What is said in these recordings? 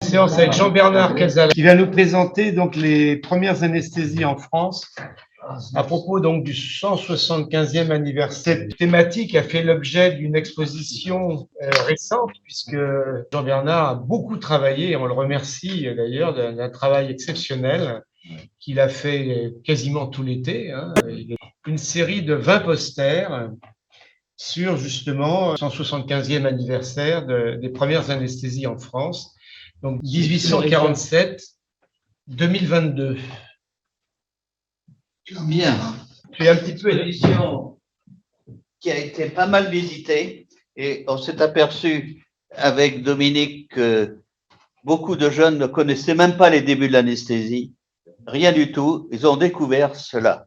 séance avec Jean-Bernard Casal, qui va nous présenter donc les premières anesthésies en France à propos donc du 175e anniversaire. Cette thématique a fait l'objet d'une exposition récente, puisque Jean-Bernard a beaucoup travaillé, et on le remercie d'ailleurs d'un travail exceptionnel qu'il a fait quasiment tout l'été. Une série de 20 posters sur justement le 175e anniversaire des premières anesthésies en France, donc 1847-2022. Bien. Puis un petit peu Exposition qui a été pas mal visitée et on s'est aperçu avec Dominique que beaucoup de jeunes ne connaissaient même pas les débuts de l'anesthésie, rien du tout, ils ont découvert cela.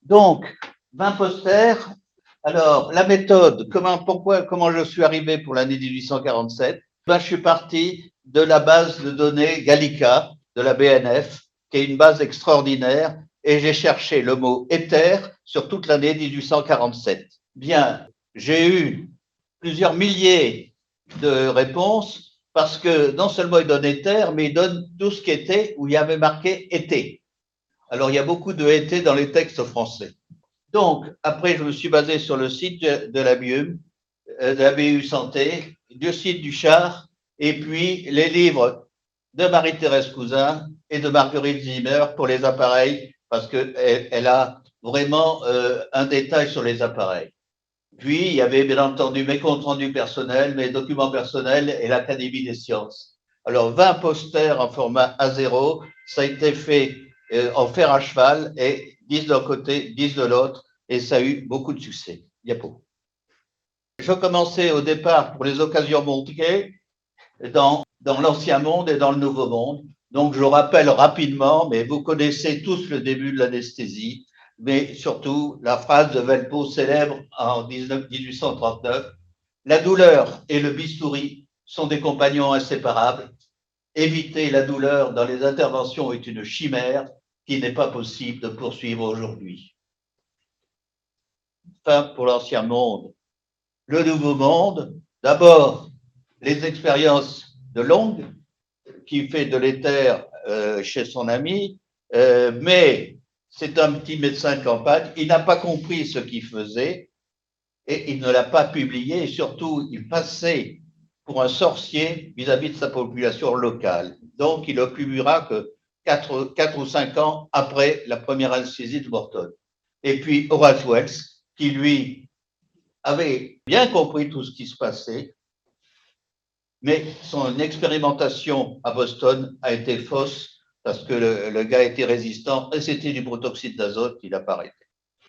Donc, 20 posters. Alors, la méthode, comment je suis arrivé pour l'année 1847? Je suis parti de la base de données Gallica de la BNF, qui est une base extraordinaire, et j'ai cherché le mot éther sur toute l'année 1847. Bien, j'ai eu plusieurs milliers de réponses parce que non seulement il donne éther, mais il donne tout ce qui était où il y avait marqué été. Alors, il y a beaucoup de été dans les textes français. Donc, après, je me suis basé sur le site de la BU, de la BU Santé, du site du Char, et puis les livres de Marie-Thérèse Cousin et de Marguerite Zimmer pour les appareils, parce qu'elle a vraiment un détail sur les appareils. Puis, il y avait bien entendu mes comptes rendus personnels, mes documents personnels et l'Académie des sciences. Alors, 20 posters en format A0, ça a été fait en fer à cheval et 10 d'un côté, 10 de l'autre, et ça a eu beaucoup de succès. Diapo. Je commençais au départ pour les occasions mondiales dans l'ancien monde et dans le nouveau monde. Donc, je rappelle rapidement, mais vous connaissez tous le début de l'anesthésie, mais surtout la phrase de Velpeau célèbre en 1839. La douleur et le bistouri sont des compagnons inséparables. Éviter la douleur dans les interventions est une chimère qui n'est pas possible de poursuivre aujourd'hui. Fin pour l'ancien monde. Le nouveau monde, d'abord, les expériences de Long, qui fait de l'éther chez son ami, mais c'est un petit médecin de campagne, il n'a pas compris ce qu'il faisait et il ne l'a pas publié et surtout, il passait pour un sorcier vis-à-vis de sa population locale. Donc, il ne le publiera que 4 ou 5 ans après la première anesthésie de Morton. Et puis, Horace Wells, qui lui avait bien compris tout ce qui se passait, mais son expérimentation à Boston a été fausse parce que le gars était résistant et c'était du protoxyde d'azote, il n'a pas arrêté.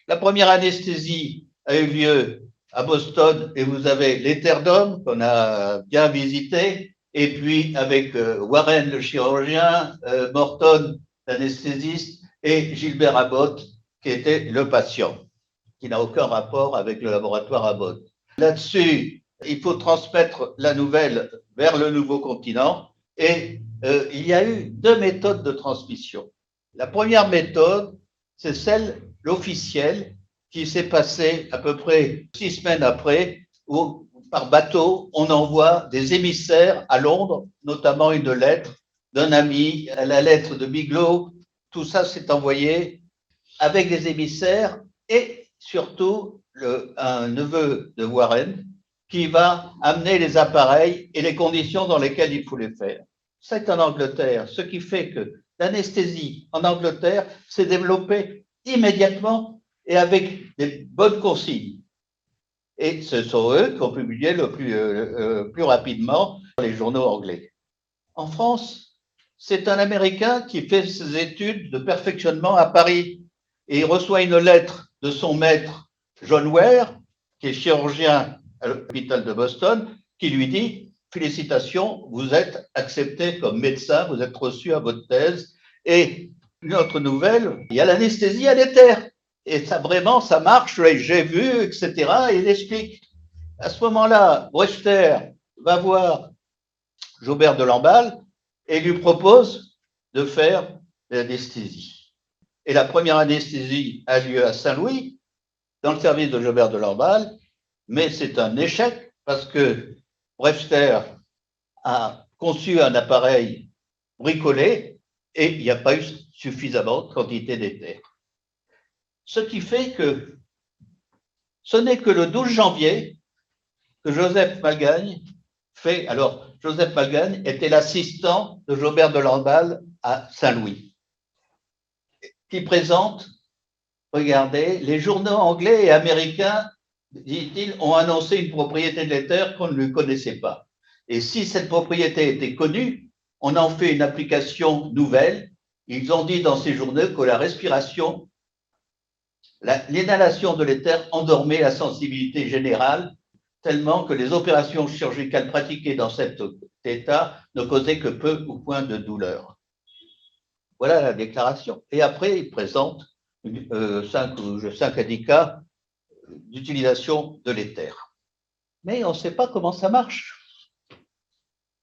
La première anesthésie a eu lieu à Boston et vous avez l'éther d'homme qu'on a bien visité, et puis avec Warren le chirurgien, Morton l'anesthésiste et Gilbert Abbott qui était le patient, qui n'a aucun rapport avec le laboratoire Abbott. Là-dessus, il faut transmettre la nouvelle vers le nouveau continent et il y a eu 2 méthodes de transmission. La première méthode, c'est l'officielle, qui s'est passée à peu près 6 semaines après, où par bateau, on envoie des émissaires à Londres, notamment une lettre d'un ami, la lettre de Bigelow, tout ça s'est envoyé avec des émissaires et surtout un neveu de Warren qui va amener les appareils et les conditions dans lesquelles il faut les faire. C'est en Angleterre, ce qui fait que l'anesthésie en Angleterre s'est développée immédiatement et avec des bonnes consignes. Et ce sont eux qui ont publié le plus rapidement dans les journaux anglais. En France, c'est un Américain qui fait ses études de perfectionnement à Paris et il reçoit une lettre de son maître John Ware, qui est chirurgien à l'hôpital de Boston, qui lui dit « Félicitations, vous êtes accepté comme médecin, vous êtes reçu à votre thèse. » Et une autre nouvelle, il y a l'anesthésie à l'éther. Et ça, vraiment, ça marche, j'ai vu, etc. Et il explique. À ce moment-là, Brewster va voir Jobert de Lamballe et lui propose de faire l'anesthésie. Et la première anesthésie a lieu à Saint-Louis, dans le service de Jobert de Lamballe, mais c'est un échec parce que Brewster a conçu un appareil bricolé et il n'y a pas eu suffisamment de quantité d'éther. Ce qui fait que ce n'est que le 12 janvier que Joseph Malgagne fait. Alors, Joseph Malgagne était l'assistant de Jobert de Lamballe à Saint-Louis, qui présente, regardez, les journaux anglais et américains, dit-il, ont annoncé une propriété de l'éther qu'on ne lui connaissait pas. Et si cette propriété était connue, on en fait une application nouvelle. Ils ont dit dans ces journaux que la respiration, l'inhalation de l'éther endormait la sensibilité générale, tellement que les opérations chirurgicales pratiquées dans cet état ne causaient que peu ou point de douleur. Voilà la déclaration. Et après, il présente cinq indicats d'utilisation de l'éther. Mais on ne sait pas comment ça marche.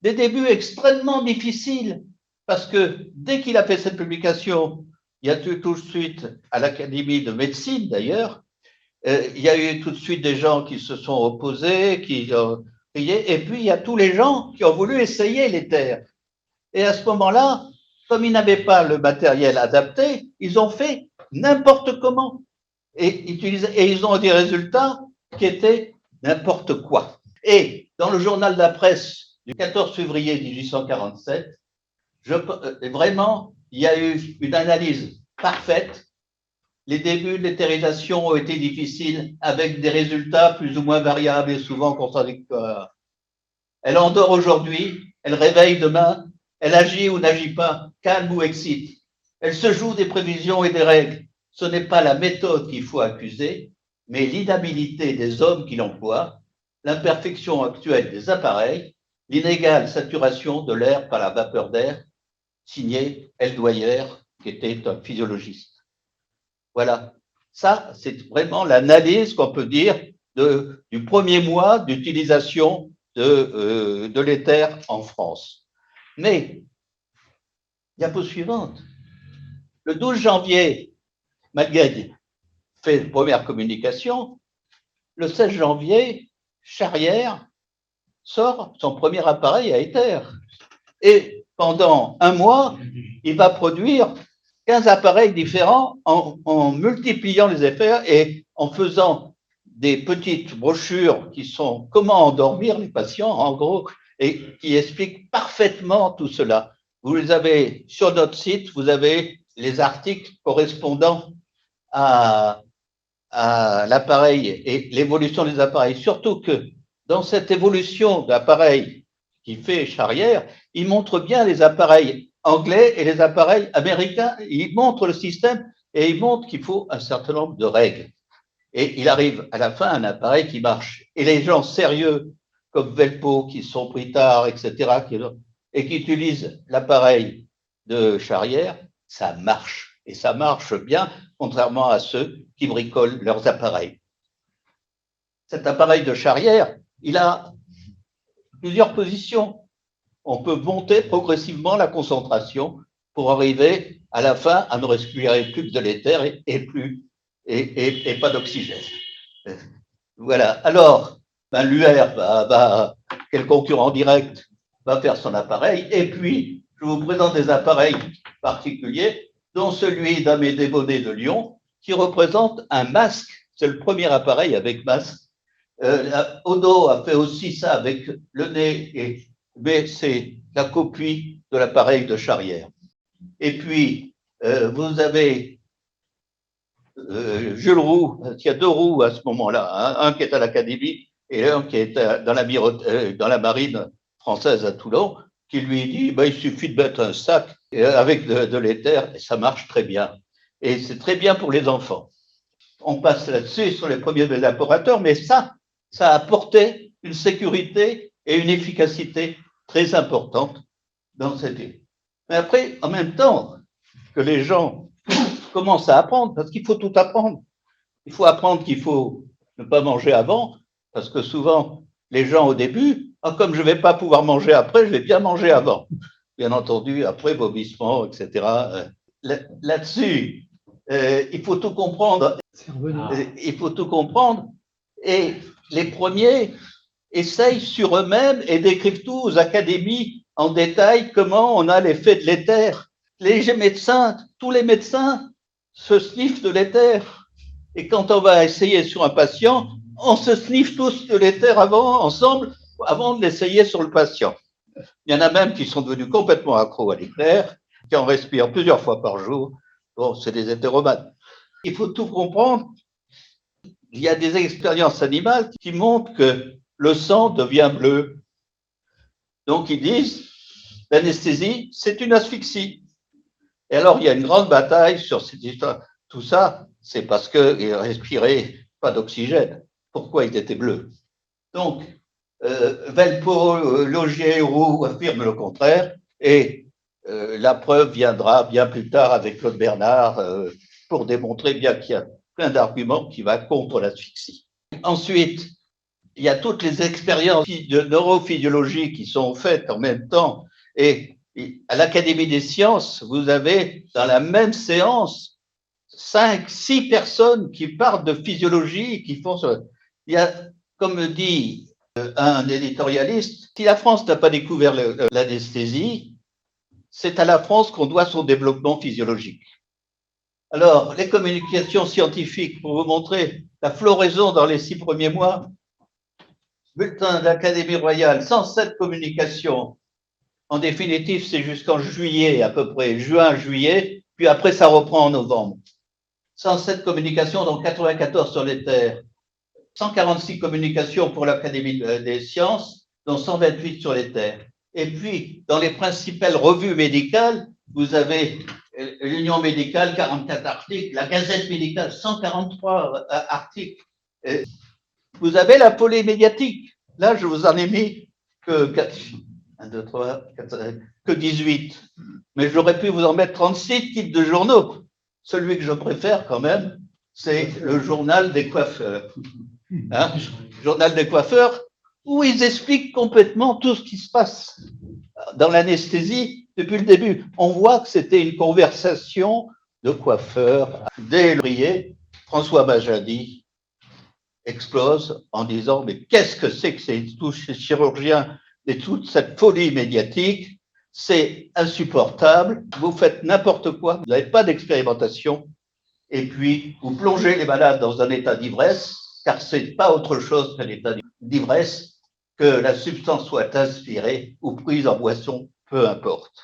Des débuts extrêmement difficiles, parce que dès qu'il a fait cette publication, il y a tout de suite, à l'Académie de médecine d'ailleurs, il y a eu tout de suite des gens qui se sont opposés, qui ont crié, et puis il y a tous les gens qui ont voulu essayer l'éther. Et à ce moment-là, comme ils n'avaient pas le matériel adapté, ils ont fait n'importe comment. Et ils ont des résultats qui étaient n'importe quoi. Et dans le journal de la presse du 14 février 1847, vraiment, il y a eu une analyse parfaite. Les débuts de l'éthérisation ont été difficiles avec des résultats plus ou moins variables et souvent contradictoires. Elle endort aujourd'hui, elle réveille demain, elle agit ou n'agit pas, calme ou excite. Elle se joue des prévisions et des règles. Ce n'est pas la méthode qu'il faut accuser, mais l'inhabilité des hommes qui l'emploient, l'imperfection actuelle des appareils, l'inégale saturation de l'air par la vapeur d'air, signé Eldoyer, qui était un physiologiste. Voilà, ça c'est vraiment l'analyse qu'on peut dire du premier mois d'utilisation de l'éther en France. Mais, diapo suivante, le 12 janvier, Malgagne fait une première communication. Le 16 janvier, Charrière sort son premier appareil à éther. Et pendant un mois, il va produire 15 appareils différents en multipliant les effets et en faisant des petites brochures qui sont comment endormir les patients, en gros, et qui expliquent parfaitement tout cela. Vous les avez sur notre site, vous avez les articles correspondant à l'appareil et l'évolution des appareils. Surtout que dans cette évolution d'appareils qui fait Charrière, il montre bien les appareils anglais et les appareils américains. Il montre le système et il montre qu'il faut un certain nombre de règles. Et il arrive à la fin à un appareil qui marche. Et les gens sérieux comme Velpeau, qui sont pris tard, etc., et qui utilisent l'appareil de Charrière, ça marche. Et ça marche bien, contrairement à ceux qui bricolent leurs appareils. Cet appareil de Charrière, il a plusieurs positions. On peut monter progressivement la concentration pour arriver à la fin à ne respirer plus que de l'éther et pas d'oxygène. Voilà. Alors, l'UR, quel concurrent direct, va faire son appareil. Et puis, je vous présente des appareils particuliers, dont celui d'Amédée Bonnet de Lyon, qui représente un masque. C'est le premier appareil avec masque. Odo a fait aussi ça avec le nez, mais c'est la copie de l'appareil de Charrière. Et puis, vous avez Jules Roux, il y a deux Roux à ce moment-là, un qui est à l'Académie et un qui est dans la marine française à Toulon, qui lui dit il suffit de mettre un sac avec de l'éther et ça marche très bien. Et c'est très bien pour les enfants. On passe là-dessus sur les premiers évaporateurs, mais ça a apporté une sécurité et une efficacité très importante dans cette île. Mais après, en même temps que les gens commencent à apprendre, parce qu'il faut tout apprendre. Il faut apprendre qu'il faut ne pas manger avant, parce que souvent, les gens au début, comme je ne vais pas pouvoir manger après, je vais bien manger avant. Bien entendu, après, vomissement, etc. Là-dessus, il faut tout comprendre. Il faut tout comprendre. Et les premiers essayent sur eux-mêmes et décrivent tout aux académies en détail comment on a l'effet de l'éther. Les médecins, tous les médecins se sniffent de l'éther. Et quand on va essayer sur un patient, on se sniffe tous de l'éther ensemble, avant de l'essayer sur le patient. Il y en a même qui sont devenus complètement accros à l'éther, qui en respirent plusieurs fois par jour. Bon, c'est des hétéromanes. Il faut tout comprendre. Il y a des expériences animales qui montrent que le sang devient bleu. Donc, ils disent, l'anesthésie, c'est une asphyxie. Et alors, il y a une grande bataille sur cette histoire. Tout ça, c'est parce qu'ils respiraient pas d'oxygène. Pourquoi ils étaient bleus? Donc, Velpeau, Laugier, Roux affirment le contraire. Et la preuve viendra bien plus tard avec Claude Bernard pour démontrer bien qu'il y a plein d'arguments qui vont contre l'asphyxie. Ensuite, il y a toutes les expériences de neurophysiologie qui sont faites en même temps. Et à l'Académie des sciences, vous avez dans la même séance 5, 6 personnes qui parlent de physiologie, qui font ça. Il y a, comme dit un éditorialiste, si la France n'a pas découvert l'anesthésie, c'est à la France qu'on doit son développement physiologique. Alors, les communications scientifiques, pour vous montrer la floraison dans les 6 premiers mois, bulletin de l'Académie royale, 107 communications. En définitive, c'est jusqu'en juillet à peu près, juin, juillet, puis après ça reprend en novembre. 107 communications, donc 94 sur l'éther. 146 communications pour l'Académie des sciences, dont 128 sur l'éther. Et puis, dans les principales revues médicales, vous avez l'Union médicale, 44 articles, la Gazette médicale, 143 articles. Et vous avez la polée médiatique. Là, je vous en ai mis que 1, 2, 3, 4, 5, que 18. Mais j'aurais pu vous en mettre 36 titres de journaux. Celui que je préfère quand même, c'est le journal des coiffeurs. Hein, journal des coiffeurs, où ils expliquent complètement tout ce qui se passe dans l'anesthésie depuis le début. On voit que c'était une conversation de coiffeurs. Dès le François Majadi explose en disant « Mais qu'est-ce que c'est que tous ces chirurgiens et toute cette folie médiatique? C'est insupportable, vous faites n'importe quoi, vous n'avez pas d'expérimentation, et puis vous plongez les malades dans un état d'ivresse, car ce n'est pas autre chose qu'un état d'ivresse, que la substance soit inspirée ou prise en boisson, peu importe. »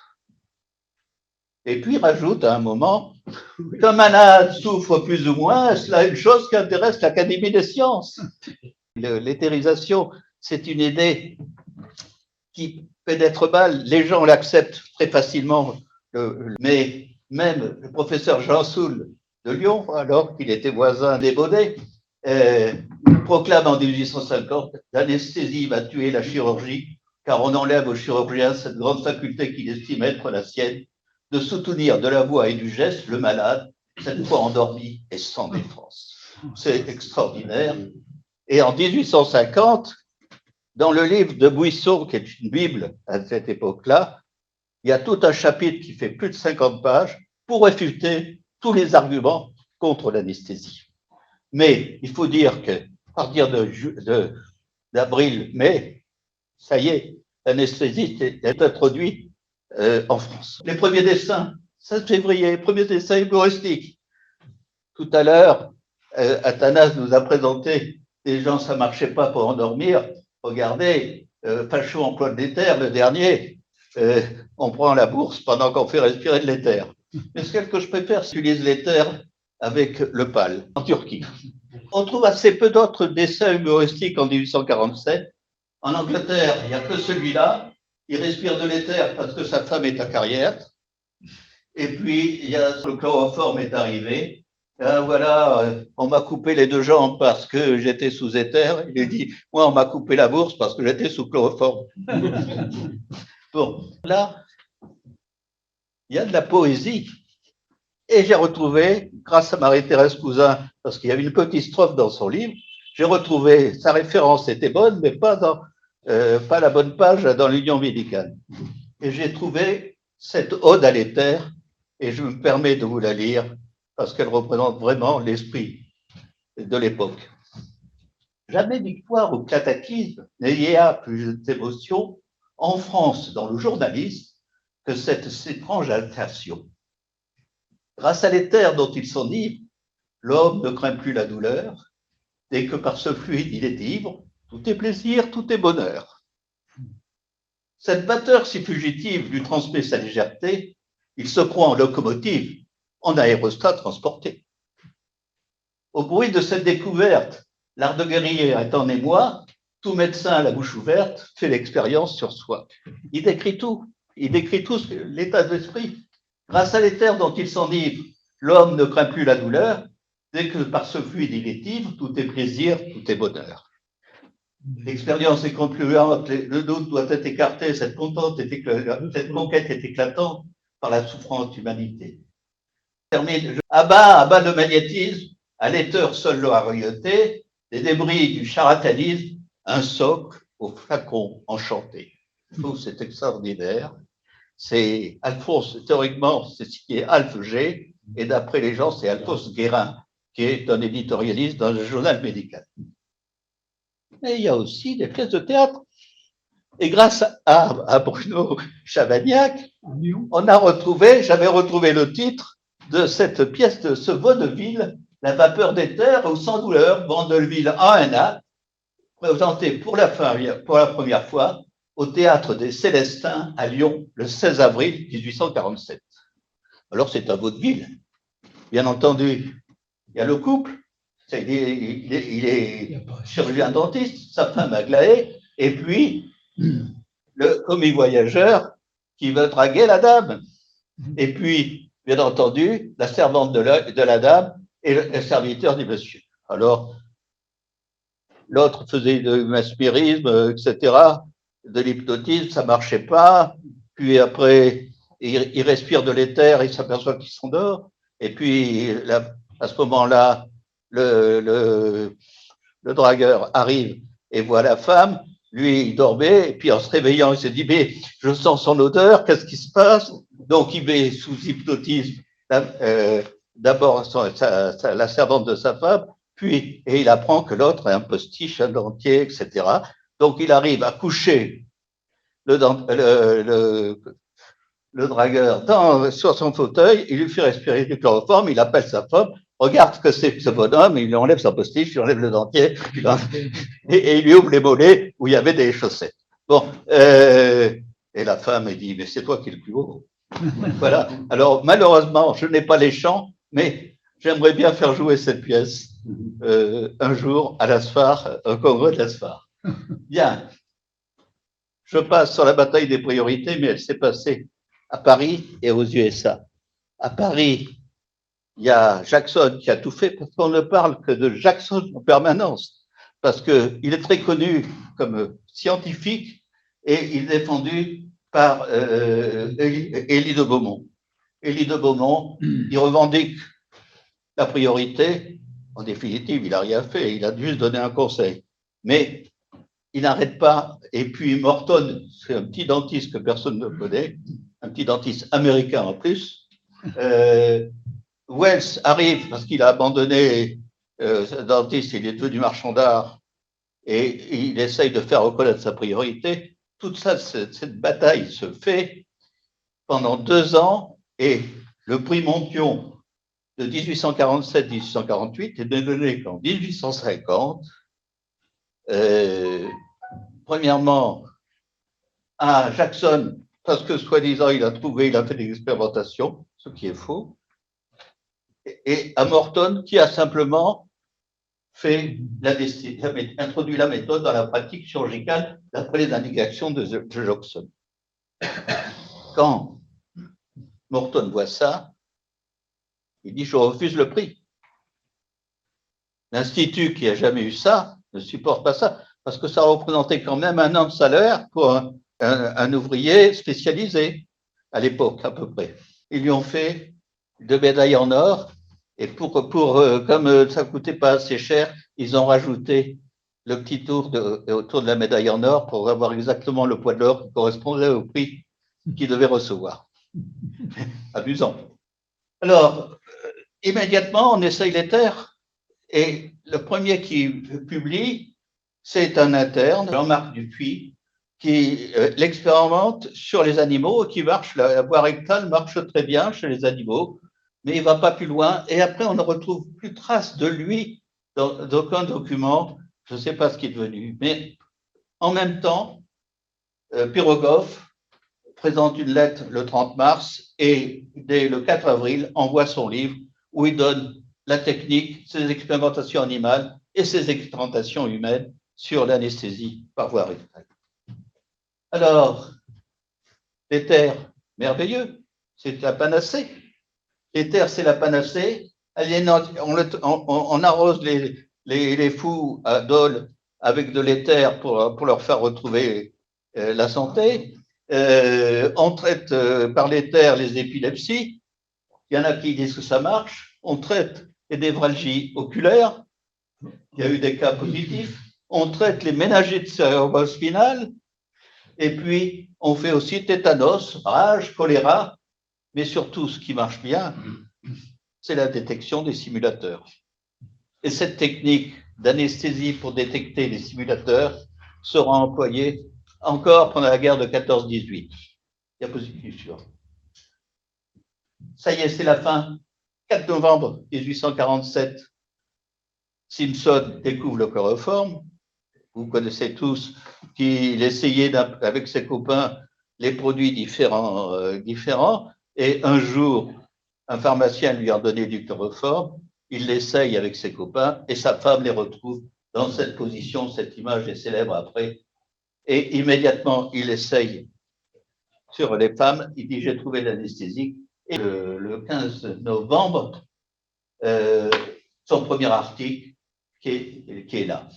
Et puis rajoute à un moment, qu'un malade souffre plus ou moins, c'est une chose qui intéresse l'Académie des sciences. L'éthérisation, c'est une idée qui pénètre mal, les gens l'acceptent très facilement, mais même le professeur Jean Soule de Lyon, alors qu'il était voisin des Baudets, proclame en 1850 « L'anesthésie va tuer la chirurgie, car on enlève aux chirurgiens cette grande faculté qu'il estime être la sienne, de soutenir de la voix et du geste le malade, cette fois endormi et sans défense. » C'est extraordinaire. Et en 1850, dans le livre de Buisson, qui est une Bible à cette époque-là, il y a tout un chapitre qui fait plus de 50 pages pour réfuter tous les arguments contre l'anesthésie. Mais il faut dire que, à partir d'avril-mai, ça y est, l'anesthésie est introduite en France. Les premiers dessins, 16 février, premiers dessins humoristiques. Tout à l'heure, Athanas nous a présenté des gens, ça ne marchait pas pour endormir. Regardez, Pachot emploie de l'éther, le dernier, on prend la bourse pendant qu'on fait respirer de l'éther. Mais ce que je préfère, c'est utiliser l'éther avec le PAL, en Turquie. On trouve assez peu d'autres dessins humoristiques en 1847. En Angleterre, il n'y a que celui-là. Il respire de l'éther parce que sa femme est acariâtre. Et puis, il y a le chloroforme est arrivé. Voilà, on m'a coupé les 2 jambes parce que j'étais sous éther. Il a dit, moi, on m'a coupé la bourse parce que j'étais sous chloroforme. Bon, là, il y a de la poésie. Et j'ai retrouvé, grâce à Marie-Thérèse Cousin, parce qu'il y avait une petite strophe dans son livre, j'ai retrouvé, sa référence était bonne, mais pas la bonne page dans l'Union médicale. Et j'ai trouvé cette ode à l'éther, et je me permets de vous la lire, parce qu'elle représente vraiment l'esprit de l'époque. Jamais victoire ou cataclysme n'ayez plus d'émotion en France, dans le journalisme, que cette étrange altercation. Grâce à l'éther dont il s'enivre, l'homme ne craint plus la douleur, dès que par ce fluide il est ivre, tout est plaisir, tout est bonheur. Cette vapeur si fugitive lui transmet sa légèreté, il se croit en locomotive, en aérostat transporté. Au bruit de cette découverte, l'art de guérir est en émoi, tout médecin à la bouche ouverte fait l'expérience sur soi. Il décrit tout l'état d'esprit. Grâce à l'éther dont il s'enivre, l'homme ne craint plus la douleur, dès que par ce fluide il est ivre, tout est plaisir, tout est bonheur. L'expérience est concluante, le doute doit être écarté, cette conquête est éclatante par la souffrance d'humanité. À bas le magnétisme, à l'éther seul l'oreilleté, les débris du charlatanisme, un socle au flacon enchanté. Je trouve que c'est extraordinaire. C'est Alphonse, théoriquement, c'est signé Alphe G, et d'après les gens, c'est Alphonse Guérin, qui est un éditorialiste dans un journal médical. Mais il y a aussi des pièces de théâtre. Et grâce à Bruno Chavagnac, j'avais retrouvé le titre de cette pièce de ce vaudeville, La vapeur d'éther ou sans douleur, Vandeville en un acte, présenté pour la première fois au Théâtre des Célestins à Lyon le 16 avril 1847. Alors c'est un vaudeville, bien entendu. Il y a le couple, il est chirurgien dentiste, sa femme Aglaé, et puis le commis voyageur qui veut draguer la dame. Et puis, bien entendu, la servante de la dame et le serviteur du monsieur. Alors, l'autre faisait du mesmérisme, etc., de l'hypnotisme, ça ne marchait pas. Puis après, il respire de l'éther, il s'aperçoit qu'il s'endort. Et puis, à ce moment-là, le dragueur arrive et voit la femme. Lui, il dormait, et puis en se réveillant, il se dit, mais je sens son odeur, qu'est-ce qui se passe? Donc, il met sous hypnotisme d'abord la servante de sa femme, puis, et il apprend que l'autre est un postiche, un dentier, etc. Donc, il arrive à coucher le dragueur sur son fauteuil, il lui fait respirer du chloroforme, il appelle sa femme, regarde ce que c'est que ce bonhomme, il lui enlève son postiche, il lui enlève le dentier, et il lui ouvre les mollets où il y avait des chaussettes. Bon, et la femme, elle dit, mais c'est toi qui es le plus beau. Voilà. Alors, malheureusement, je n'ai pas les chants, mais j'aimerais bien faire jouer cette pièce un jour à l'ASFAR, au congrès de l'ASFAR. Bien. Je passe sur la bataille des priorités, mais elle s'est passée à Paris et aux USA. À Paris, il y a Jackson qui a tout fait, parce qu'on ne parle que de Jackson en permanence, parce qu'il est très connu comme scientifique et il est défendu par Élie de Beaumont. Élie de Beaumont, il revendique la priorité. En définitive, il n'a rien fait, il a juste donné un conseil. Mais il n'arrête pas. Et puis Morton, c'est un petit dentiste que personne ne connaît, un petit dentiste américain en plus. Wells arrive parce qu'il a abandonné ce dentiste, il est devenu marchand d'art et il essaye de faire reconnaître sa priorité. Toute ça, cette bataille se fait pendant 2 ans et le prix Monthyon de 1847-1848 est donné qu'en 1850. Premièrement, à Jackson, parce que soi-disant il a fait des expérimentations, ce qui est faux, et à Morton qui a simplement introduit la méthode dans la pratique chirurgicale d'après les indications de Jackson. Quand Morton voit ça, il dit je refuse le prix. L'Institut qui n'a jamais eu ça ne supporte pas ça, parce que ça représentait quand même 1 an de salaire pour un ouvrier spécialisé à l'époque à peu près. Ils lui ont fait 2 médailles en or et comme ça coûtait pas assez cher, ils ont rajouté le petit tour autour de la médaille en or pour avoir exactement le poids de l'or qui correspondait au prix qu'il devait recevoir. Amusant. Alors, immédiatement, on essaye l'éther et le premier qui publie, c'est un interne, Jean-Marc Dupuis, qui l'expérimente sur les animaux, qui marche, la voie rectale marche très bien chez les animaux, mais il ne va pas plus loin. Et après, on ne retrouve plus trace de lui dans aucun document. Je ne sais pas ce qui est devenu. Mais en même temps, Pirogov présente une lettre le 30 mars et dès le 4 avril envoie son livre où il donne la technique, ses expérimentations animales et ses expérimentations humaines sur l'anesthésie par voie rectale. Alors, l'éther, merveilleux, c'est la panacée. L'éther, c'est la panacée. On arrose les fous à Dole avec de l'éther pour leur faire retrouver la santé. On traite par l'éther les épilepsies. Il y en a qui disent que ça marche. On traite les névralgies oculaires. Il y a eu des cas positifs. On traite les méningites cérébrospinales. Et puis, on fait aussi tétanos, rage, choléra. Mais surtout, ce qui marche bien, c'est la détection des simulateurs. Et cette technique d'anesthésie pour détecter les simulateurs sera employée encore pendant la guerre de 14-18. Diapositive suivante. Ça y est, c'est la fin. 4 novembre 1847, Simpson découvre le chloroforme. Vous connaissez tous qu'il essayait avec ses copains les produits différents. Et un jour, un pharmacien lui a donné du chloroforme. Il l'essaye avec ses copains et sa femme les retrouve dans cette position. Cette image est célèbre après. Et immédiatement, il essaye sur les femmes. Il dit, j'ai trouvé l'anesthésique. Et le 15 novembre, son premier article qui est là.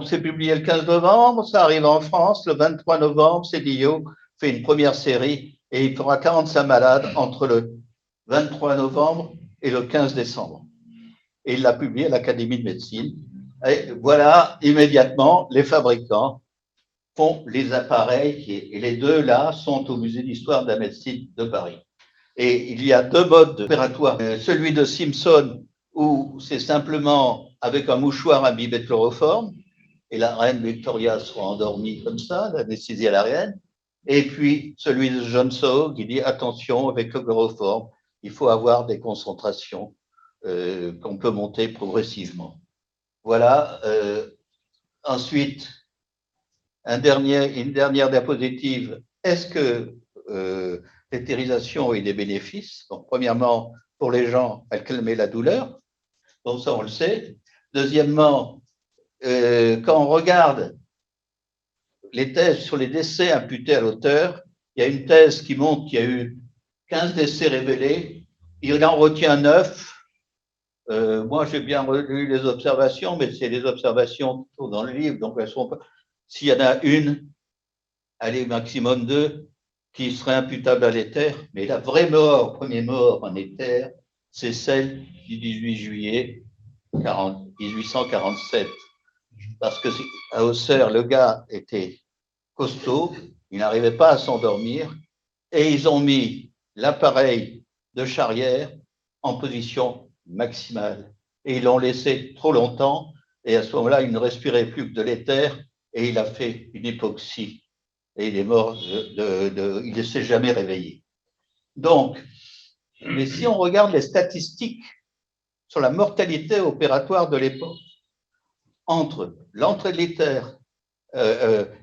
C'est publié le 15 novembre, ça arrive en France. Le 23 novembre, Cédillo fait une première série et il fera 45 malades entre le 23 novembre et le 15 décembre. Et il l'a publié à l'Académie de médecine. Et voilà, immédiatement, les fabricants font les appareils et les deux là sont au Musée d'histoire de la médecine de Paris. Et il y a deux modes opératoires. Celui de Simpson, où c'est simplement avec un mouchoir imbibé de chloroforme, et la reine Victoria sera endormie comme ça, l'anesthésie à la reine. Et puis celui de Johnson qui dit attention, avec le chloroforme, il faut avoir des concentrations qu'on peut monter progressivement. Voilà. Ensuite, une dernière diapositive. Est-ce que l'éthérisation a des bénéfices? Donc, premièrement, pour les gens, elle calmait la douleur. Donc, ça, on le sait. Deuxièmement, quand on regarde les thèses sur les décès imputés à l'auteur, il y a une thèse qui montre qu'il y a eu 15 décès révélés. Il en retient 9. Moi, j'ai bien relu les observations, mais c'est les observations dans le livre, donc elles sont pas. S'il y en a une, allez, maximum 2, qui serait imputable à l'éther, mais la vraie mort, première mort en éther, c'est celle du 18 juillet 1847. Parce que à Auxerre, le gars était costaud, il n'arrivait pas à s'endormir, et ils ont mis l'appareil de Charrière en position maximale. Et ils l'ont laissé trop longtemps, et à ce moment-là, il ne respirait plus que de l'éther, et il a fait une hypoxie. Et il est mort, il ne s'est jamais réveillé. Donc, mais si on regarde les statistiques sur la mortalité opératoire de l'époque, entre l'entrée de l'éther,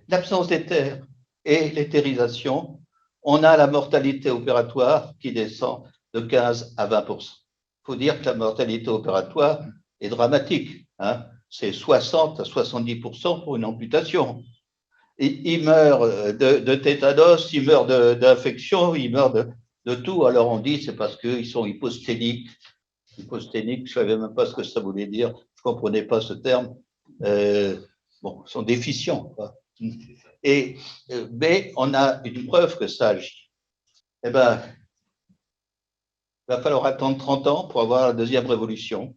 l'absence d'éther et l'éthérisation, on a la mortalité opératoire qui descend de 15 à 20%. Il faut dire que la mortalité opératoire est dramatique. Hein. C'est 60 à 70% pour une amputation. Il meurt de tétanos, il meurt d'infection, il meurt de tout. Alors on dit c'est parce qu'ils sont hyposténiques. Hyposténiques, je ne savais même pas ce que ça voulait dire, je ne comprenais pas ce terme. Bon, ils sont déficients. Quoi. Mais on a une preuve que ça agit. Eh bien, il va falloir attendre 30 ans pour avoir la deuxième révolution,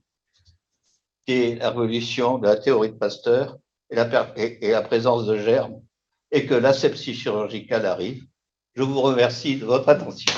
qui est la révolution de la théorie de Pasteur et la présence de germes, et que l'asepsie chirurgicale arrive. Je vous remercie de votre attention.